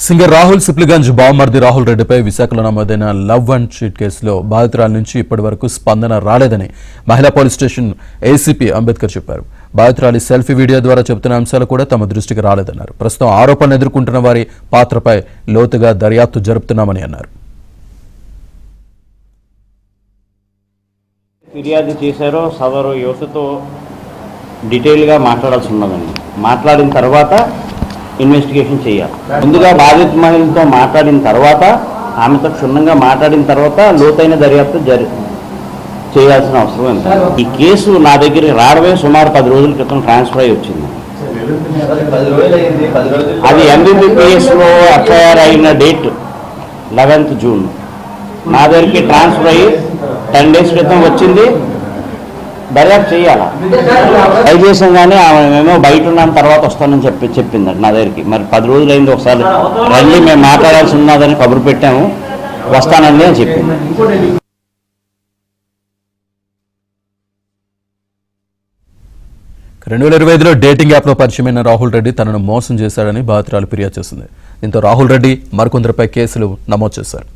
Singer Rahul Sipligunj బావమర్ది Rahul రెడ్డిపై విశాఖలో నమోదైన లవ్ అండ్ చీట్ కేసులో బాధితురాల నుంచి ఇప్పటి వరకు స్పందన రాలేదని మహిళా పోలీస్ స్టేషన్ ఏసీపీ అంబేద్కర్ చెప్పారు. బాధితురాలి సెల్ఫీ వీడియో ద్వారా చెబుతున్న అంశాలు కూడా తమ దృష్టికి రాలేదన్నారు. ప్రస్తుతం ఆరోపణలు ఎదుర్కొంటున్న వారి పాత్రపై లోతుగా దర్యాప్తు జరుపుతున్నామని అన్నారు. ఫిర్యాదు చేశారో సదరు యువతతో డీటెయిల్గా మాట్లాడాల్సి ఉన్నదండి. మాట్లాడిన తర్వాత ఇన్వెస్టిగేషన్ చేయాలి. ముందుగా బాధిత మహిళలతో మాట్లాడిన తర్వాత, ఆమెతో క్షుణ్ణంగా మాట్లాడిన తర్వాత లోతైన దర్యాప్తు చేయాల్సిన అవసరం ఎంత. ఈ కేసు నా దగ్గర రావడమే సుమారు 10 రోజుల క్రితం ట్రాన్స్ఫర్ అయ్యి వచ్చింది. అది MBBPSలో ఎఫ్ఐఆర్ అయిన డేట్ 11th జూన్. నా దగ్గరికి ట్రాన్స్ఫర్ అయ్యి 10 days క్రితం వచ్చింది. దర్యాప్తు చేయాలా దయచేసాం కానీ ఆమెమేమో బయట ఉన్నాను తర్వాత వస్తానని చెప్పిందండి నా దగ్గరికి. మరి 10 రోజులు అయింది, ఒకసారి రండి మేము మాట్లాడాల్సి ఉన్నదని కబురు పెట్టాము, వస్తానండి అని చెప్పింది. 2025లో డేటింగ్ యాప్లో పరిచయమైన రాహుల్ రెడ్డి తనను మోసం చేశాడని బాధితురాలు ఫిర్యాదు చేసింది. దీంతో రాహుల్ రెడ్డి మరికొందరిపై కేసులు నమోదు చేశారు.